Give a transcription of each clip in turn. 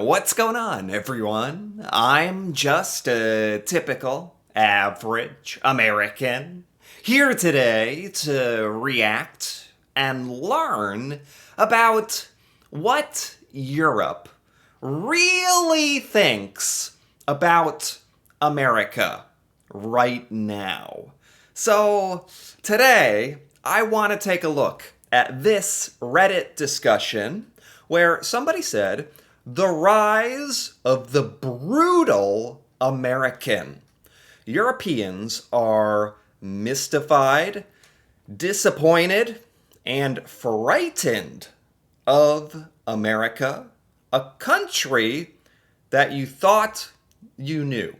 What's going on, everyone? I'm just a typical, average American here today to react and learn about what Europe really thinks about America right now. So, today, I want to take a look at this Reddit discussion where somebody said, the rise of the brutal American. Europeans are mystified, disappointed, and frightened of America, a country that you thought you knew.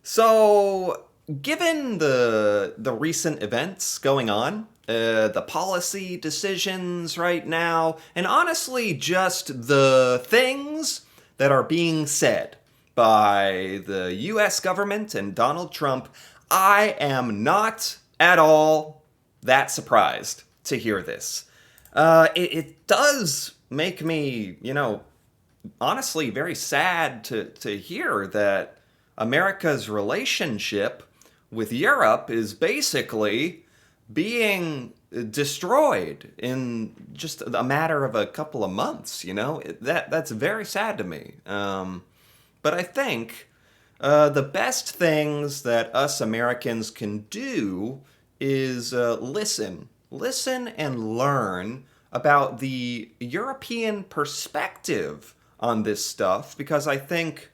So, given the recent events going on, the policy decisions right now, and honestly, just the things that are being said by the U.S. government and Donald Trump, I am not at all that surprised to hear this. It does make me, honestly very sad to hear that America's relationship with Europe is basically being destroyed in just a matter of a couple of months. That's very sad to me. But I think the best things that us Americans can do is listen and learn about the European perspective on this stuff, because I think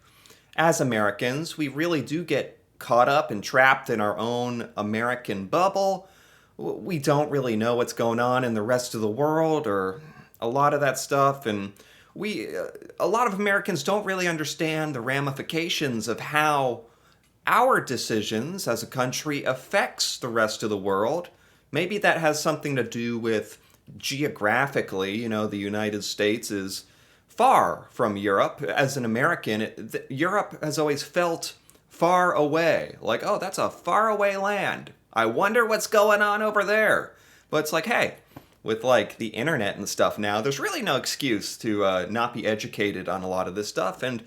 as Americans, we really do get caught up and trapped in our own American bubble. We don't really know what's going on in the rest of the world or a lot of that stuff. And a lot of Americans don't really understand the ramifications of how our decisions as a country affects the rest of the world. Maybe that has something to do with geographically, the United States is far from Europe. As an American, Europe has always felt far away. Like, oh, that's a far away land. I wonder what's going on over there. But it's like, hey, with like the internet and stuff now, there's really no excuse to not be educated on a lot of this stuff. And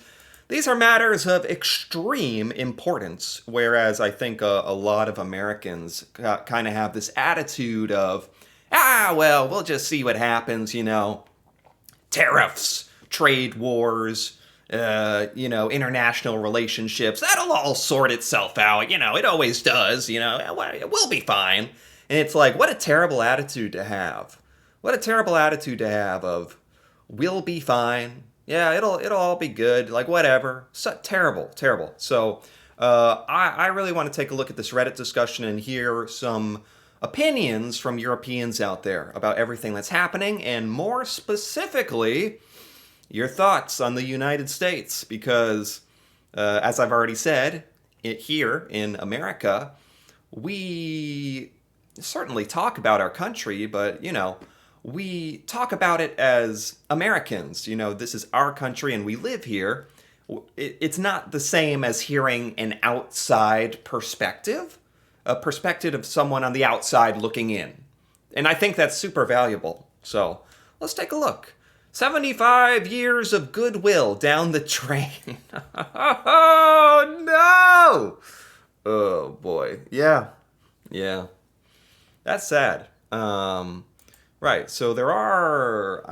these are matters of extreme importance, whereas I think a lot of Americans kind of have this attitude of, well, we'll just see what happens, tariffs, trade wars, international relationships. That'll all sort itself out. It always does. We'll be fine. And it's like, what a terrible attitude to have. What a terrible attitude to have of, we'll be fine. Yeah, it'll all be good. Like, whatever. So, terrible, terrible. So, I really want to take a look at this Reddit discussion and hear some opinions from Europeans out there about everything that's happening, and more specifically, your thoughts on the United States, because as I've already said, here in America, we certainly talk about our country, but, we talk about it as Americans. This is our country and we live here. It's not the same as hearing an outside perspective, a perspective of someone on the outside looking in. And I think that's super valuable. So let's take a look. 75 years of goodwill down the drain. Oh, no! Oh, boy. Yeah. That's sad. Right. So there are.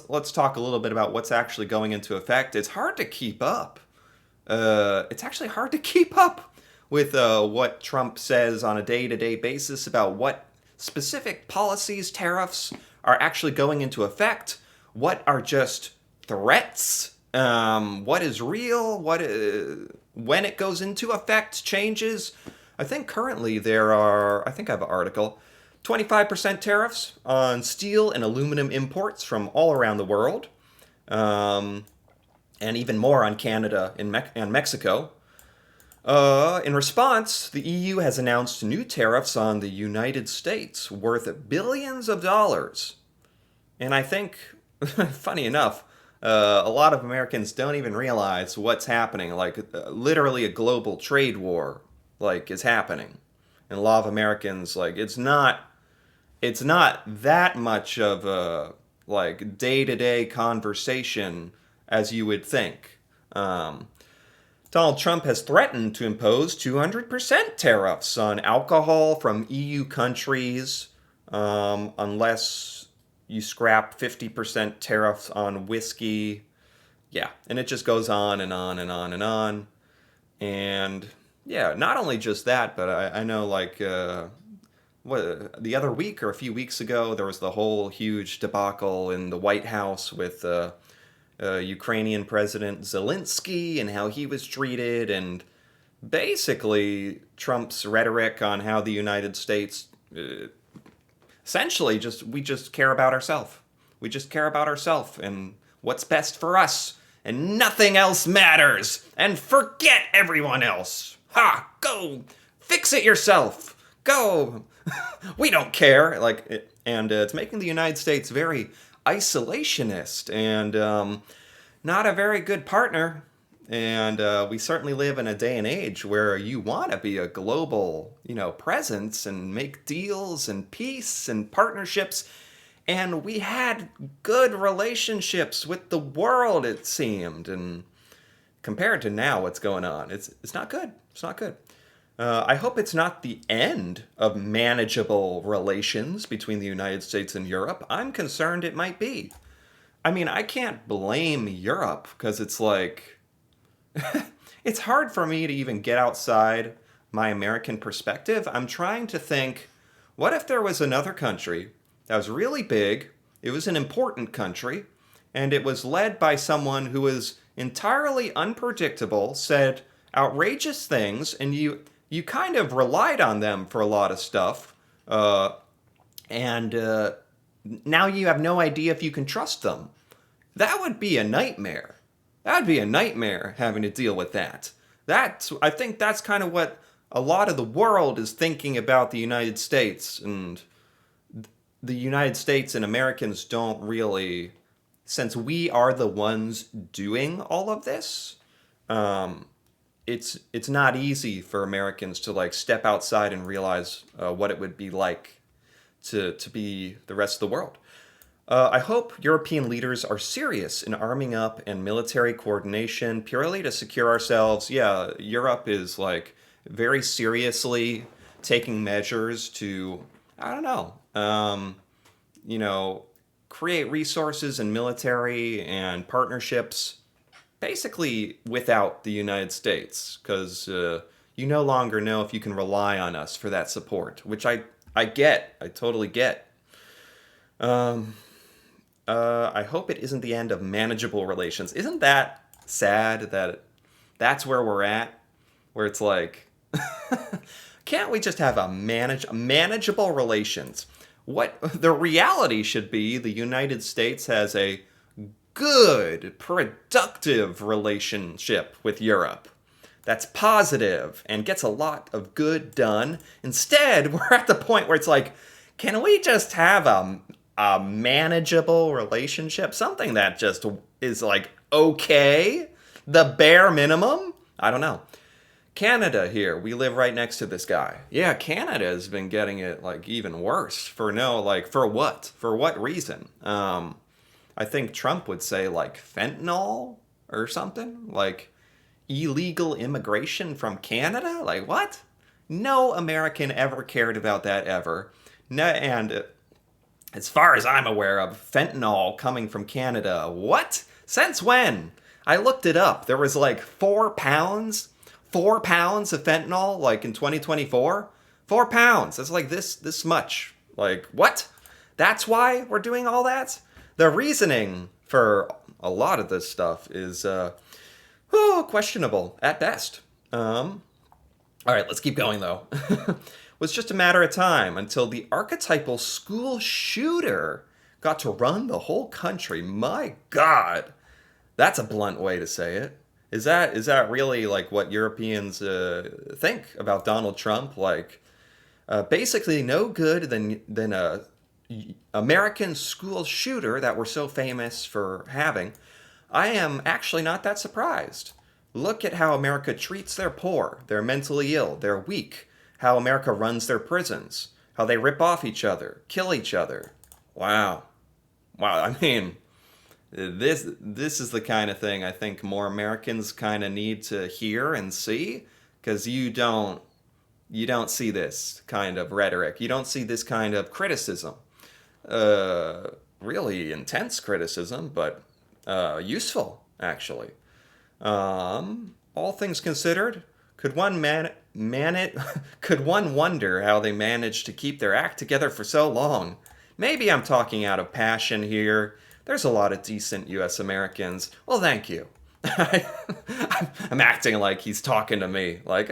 Let's talk a little bit about what's actually going into effect. It's hard to keep up. It's actually hard to keep up with what Trump says on a day-to-day basis about what specific policies, tariffs are actually going into effect. What are just threats? What is real? When it goes into effect changes. I think currently there are, I think I have an article, 25% tariffs on steel and aluminum imports from all around the world, and even more on Canada and Mexico. In response, the EU has announced new tariffs on the United States worth billions of dollars. And I think, funny enough, a lot of Americans don't even realize what's happening. Like, literally a global trade war, is happening. And a lot of Americans, it's not that much of a, day-to-day conversation as you would think. Donald Trump has threatened to impose 200% tariffs on alcohol from EU countries unless you scrap 50% tariffs on whiskey. Yeah, and it just goes on and on and on and on. And yeah, not only just that, but I know like the other week or a few weeks ago, there was the whole huge debacle in the White House with Ukrainian President Zelensky and how he was treated, and basically Trump's rhetoric on how the United States essentially we just care about ourselves. We just care about ourselves and what's best for us, and nothing else matters. And forget everyone else. Ha! Go fix it yourself. Go. We don't care. And it's making the United States very isolationist and not a very good partner. And we certainly live in a day and age where you want to be a global, presence and make deals and peace and partnerships. And we had good relationships with the world, it seemed. And compared to now, what's going on, it's not good. It's not good. I hope it's not the end of manageable relations between the United States and Europe. I'm concerned it might be. I mean, I can't blame Europe because it's like, it's hard for me to even get outside my American perspective. I'm trying to think, what if there was another country that was really big, it was an important country, and it was led by someone who was entirely unpredictable, said outrageous things, and you kind of relied on them for a lot of stuff, and now you have no idea if you can trust them. That would be a nightmare. That would be a nightmare having to deal with that. I think that's kind of what a lot of the world is thinking about the United States, and the United States and Americans don't really, since we are the ones doing all of this, it's not easy for Americans to step outside and realize what it would be like to be the rest of the world. I hope European leaders are serious in arming up and military coordination purely to secure ourselves. Yeah, Europe is very seriously taking measures to, I don't know, create resources and military and partnerships basically without the United States, because you no longer know if you can rely on us for that support, which I get. I totally get. I hope it isn't the end of manageable relations. Isn't that sad that that's where we're at? Where it's like, can't we just have manageable relations? What the reality should be, the United States has a good, productive relationship with Europe that's positive and gets a lot of good done. Instead, we're at the point where it's like, can we just have a manageable relationship? Something that just is okay? The bare minimum? I don't know. Canada here, we live right next to this guy. Yeah, Canada has been getting it even worse for what? For what reason? I think Trump would say fentanyl or something, illegal immigration from Canada. What? No American ever cared about that ever. No, and as far as I'm aware of, fentanyl coming from Canada. What? Since when? I looked it up. There was 4 pounds. 4 pounds of fentanyl, in 2024? 4 pounds. That's this much. What? That's why we're doing all that? The reasoning for a lot of this stuff is, questionable at best. All right, let's keep going, though. It was just a matter of time until the archetypal school shooter got to run the whole country. My God. That's a blunt way to say it. Is that really what Europeans think about Donald Trump? Basically no good than a American school shooter that we're so famous for having. I am actually not that surprised. Look at how America treats their poor, they're mentally ill, they're weak, how America runs their prisons, how they rip off each other, kill each other. Wow. I mean, This is the kind of thing I think more Americans kind of need to hear and see, because you don't see this kind of rhetoric. You don't see this kind of criticism. Uh, Really intense criticism, but useful actually. All things considered, could one man it could one wonder how they managed to keep their act together for so long? Maybe I'm talking out of passion here. There's a lot of decent US Americans. Well, thank you. I'm acting like he's talking to me. Like,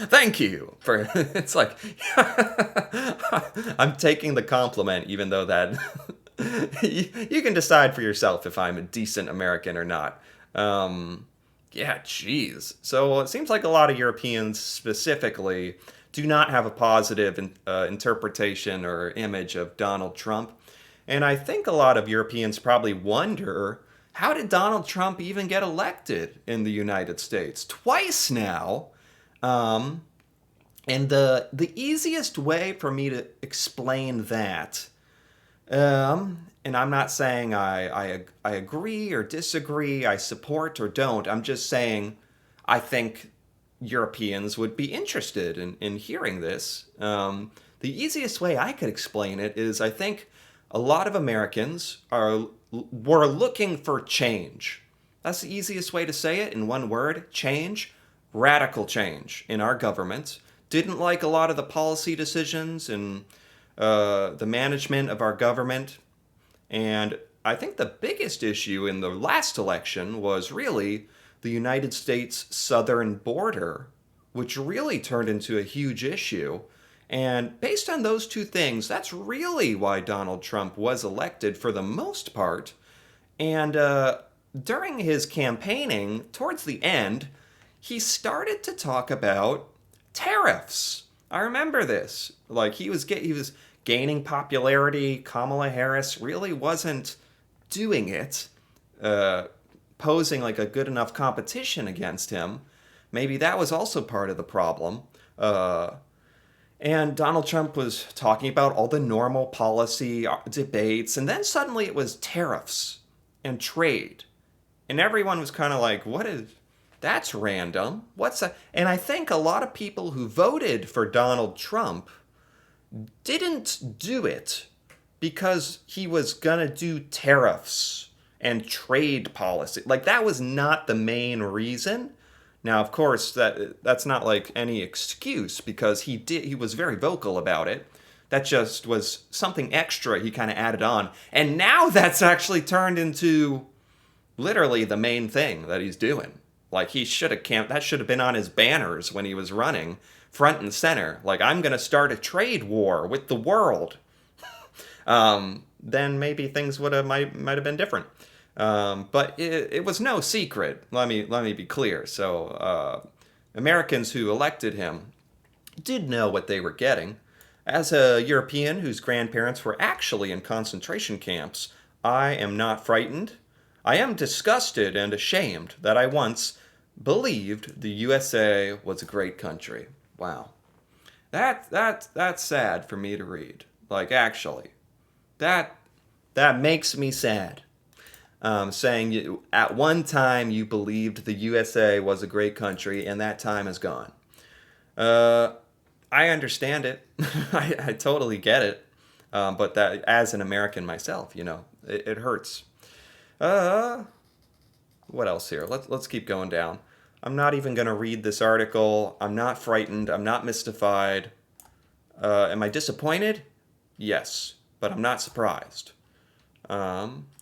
thank you for. It's like I'm taking the compliment, even though that you can decide for yourself if I'm a decent American or not. Yeah, geez. So it seems like a lot of Europeans specifically do not have a positive interpretation or image of Donald Trump. And I think a lot of Europeans probably wonder, how did Donald Trump even get elected in the United States? Twice now. Um, and the easiest way for me to explain that, and I'm not saying I agree or disagree, I support or don't. I'm just saying I think Europeans would be interested in hearing this. The easiest way I could explain it is I think a lot of Americans were looking for change. That's the easiest way to say it in one word: change, radical change in our government. Didn't like a lot of the policy decisions and the management of our government. And I think the biggest issue in the last election was really the United States southern border, which really turned into a huge issue. And based on those two things, that's really why Donald Trump was elected for the most part. And during his campaigning, towards the end, he started to talk about tariffs. I remember this. Like he was gaining popularity. Kamala Harris really wasn't doing it, uh, posing like a good enough competition against him. Maybe that was also part of the problem. Uh, and Donald Trump was talking about all the normal policy debates, and then suddenly it was tariffs and trade. And everyone was kind of like, what is that's random? What's that? And I think a lot of people who voted for Donald Trump didn't do it because he was going to do tariffs and trade policy. Like that was not the main reason. Now, of course, that's not like any excuse because he was very vocal about it. That just was something extra he kind of added on. And now that's actually turned into literally the main thing that he's doing. Like he should have that should have been on his banners when he was running front and center. Like I'm going to start a trade war with the world. Then maybe things would have might have been different. But it was no secret. Let me be clear. So Americans who elected him did know what they were getting. As a European whose grandparents were actually in concentration camps, I am not frightened. I am disgusted and ashamed that I once believed the USA was a great country. Wow. That's sad for me to read. Like actually, that that makes me sad. Saying at one time you believed the USA was a great country, and that time is gone. Uh, I understand it. I totally get it. But that, as an American myself, it hurts. Uh, what else here? Let's keep going down. I'm not even gonna read this article. I'm not frightened. I'm not mystified. Am I disappointed? Yes, but I'm not surprised.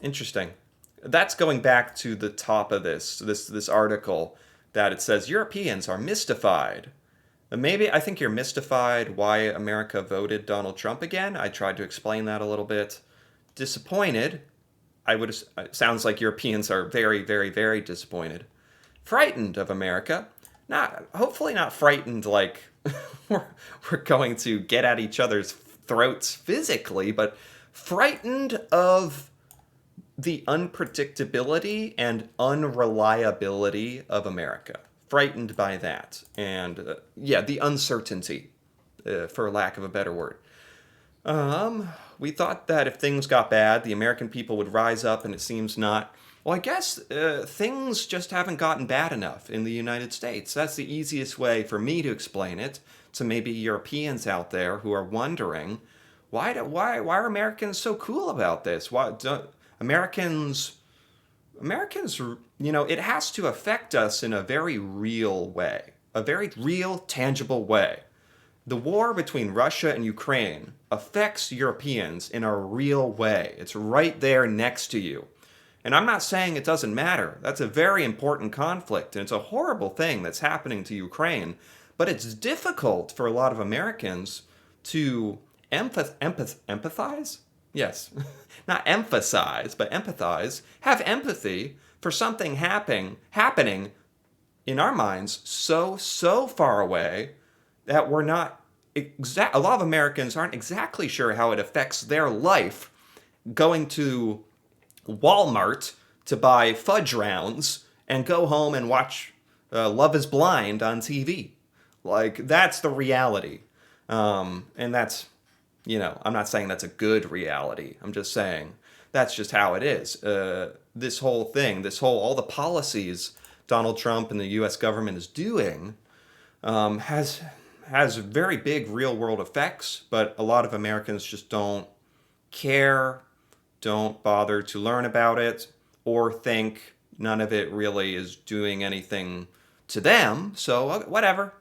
Interesting. That's going back to the top of this article that it says Europeans are mystified. Maybe I think you're mystified why America voted Donald Trump again. I tried to explain that a little bit. Disappointed. It sounds like Europeans are very, very, very disappointed. Frightened of America. Hopefully not frightened like we're going to get at each other's throats physically, but frightened of the unpredictability and unreliability of America. Frightened by that. And yeah, the uncertainty, for lack of a better word. Um, we thought that if things got bad, the American people would rise up, and it seems not. Well, I guess things just haven't gotten bad enough in the United States. That's the easiest way for me to explain it to maybe Europeans out there who are wondering why are Americans so cool about this? Why don't Americans, it has to affect us in a very real way, a very real, tangible way. The war between Russia and Ukraine affects Europeans in a real way. It's right there next to you. And I'm not saying it doesn't matter. That's a very important conflict, and it's a horrible thing that's happening to Ukraine. But it's difficult for a lot of Americans to empathize? Yes. Not emphasize, but empathize. Have empathy for something happening in our minds so far away that we're not a lot of Americans aren't exactly sure how it affects their life going to Walmart to buy fudge rounds and go home and watch Love is Blind on TV. Like, that's the reality. And that's, I'm not saying that's a good reality. I'm just saying that's just how it is. This whole thing, all the policies Donald Trump and the U.S. government is doing has very big real world effects, but a lot of Americans just don't care, don't bother to learn about it, or think none of it really is doing anything to them. So whatever.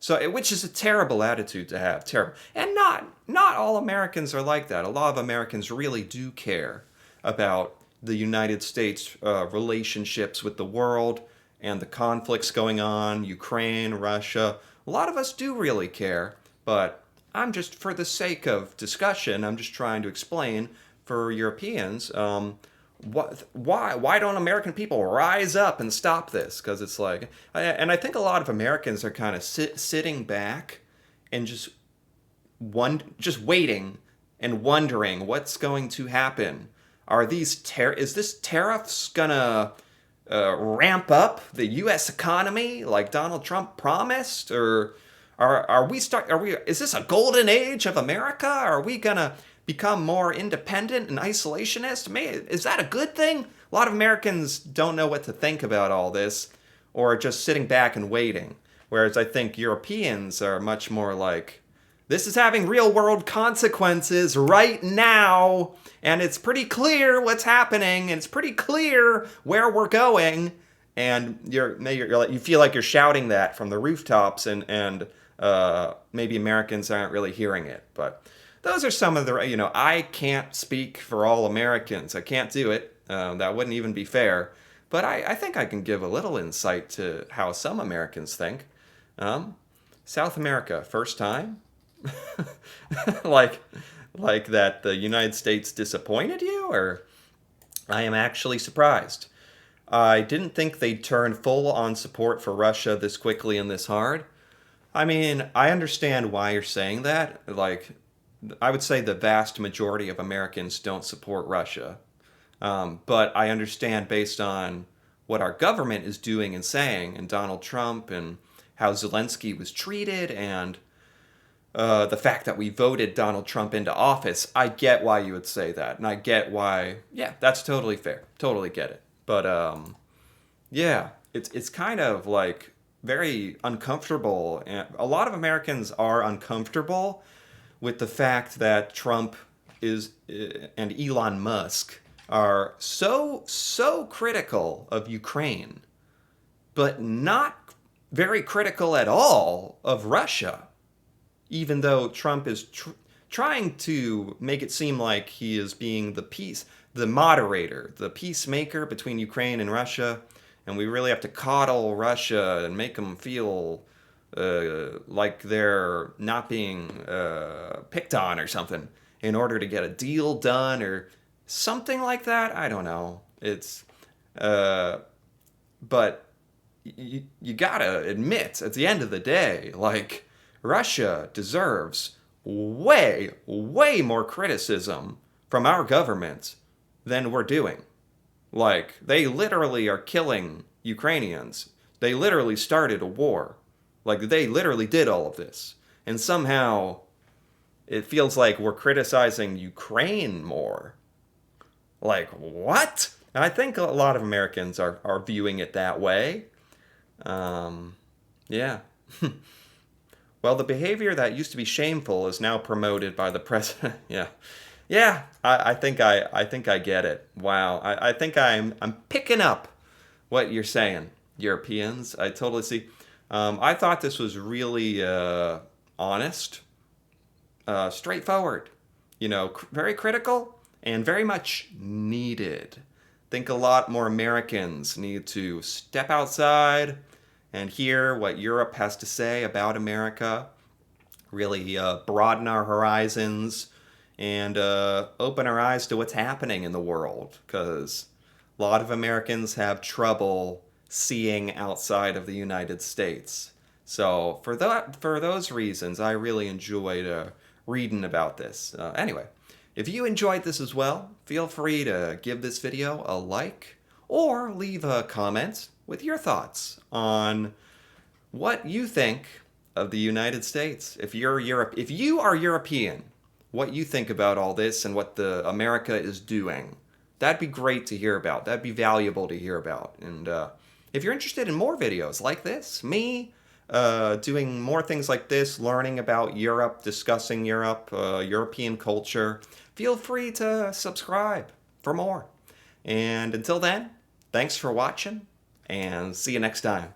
So, which is a terrible attitude to have, terrible. And not all Americans are like that. A lot of Americans really do care about the United States relationships with the world and the conflicts going on, Ukraine, Russia. A lot of us do really care, but I'm just, for the sake of discussion, I'm just trying to explain for Europeans, why don't American people rise up and stop this? Because it's like, and I think a lot of Americans are kind of sitting back and just waiting and wondering what's going to happen. Is this tariffs gonna ramp up the U.S. economy like Donald Trump promised, or is this a golden age of America? Are we gonna become more independent and isolationist? Is that a good thing? A lot of Americans don't know what to think about all this, or are just sitting back and waiting. Whereas I think Europeans are much more like, this is having real world consequences right now, and it's pretty clear what's happening, and it's pretty clear where we're going, and you feel like you're shouting that from the rooftops, and maybe Americans aren't really hearing it. But those are some of the, I can't speak for all Americans. I can't do it. That wouldn't even be fair. But I think I can give a little insight to how some Americans think. South America, first time? like that the United States disappointed you? Or I am actually surprised. I didn't think they'd turn full on support for Russia this quickly and this hard. I mean, I understand why you're saying that. Like, I would say the vast majority of Americans don't support Russia. But I understand based on what our government is doing and saying, and Donald Trump, and how Zelensky was treated, and the fact that we voted Donald Trump into office, I get why you would say that. And I get why, yeah, that's totally fair. Totally get it. But, yeah, it's kind of like very uncomfortable. And a lot of Americans are uncomfortable with the fact that Trump and Elon Musk are so critical of Ukraine, but not very critical at all of Russia, even though Trump is trying to make it seem like he is being the moderator, the peacemaker between Ukraine and Russia, and we really have to coddle Russia and make them feel like they're not being picked on or something in order to get a deal done or something like that. I don't know. It's, but you gotta admit, at the end of the day, like, Russia deserves way more criticism from our government than we're doing. Like, they literally are killing Ukrainians. They literally started a war. Like, they literally did all of this. And somehow it feels like we're criticizing Ukraine more. Like, what? I think a lot of Americans are viewing it that way. Um, yeah. Well, the behavior that used to be shameful is now promoted by the president. Yeah. Yeah, I think I get it. Wow. I think I'm picking up what you're saying, Europeans. I totally see. I thought this was really honest, straightforward, very critical and very much needed. Think a lot more Americans need to step outside and hear what Europe has to say about America, really broaden our horizons and open our eyes to what's happening in the world, because a lot of Americans have trouble seeing outside of the United States. So for those reasons, I really enjoyed reading about this. Anyway, if you enjoyed this as well, feel free to give this video a like or leave a comment with your thoughts on what you think of the United States. If you are European, what you think about all this and what the America is doing. That'd be great to hear about. That'd be valuable to hear about. And if you're interested in more videos like this, me doing more things like this, learning about Europe, discussing Europe, European culture, feel free to subscribe for more. And until then, thanks for watching, and see you next time.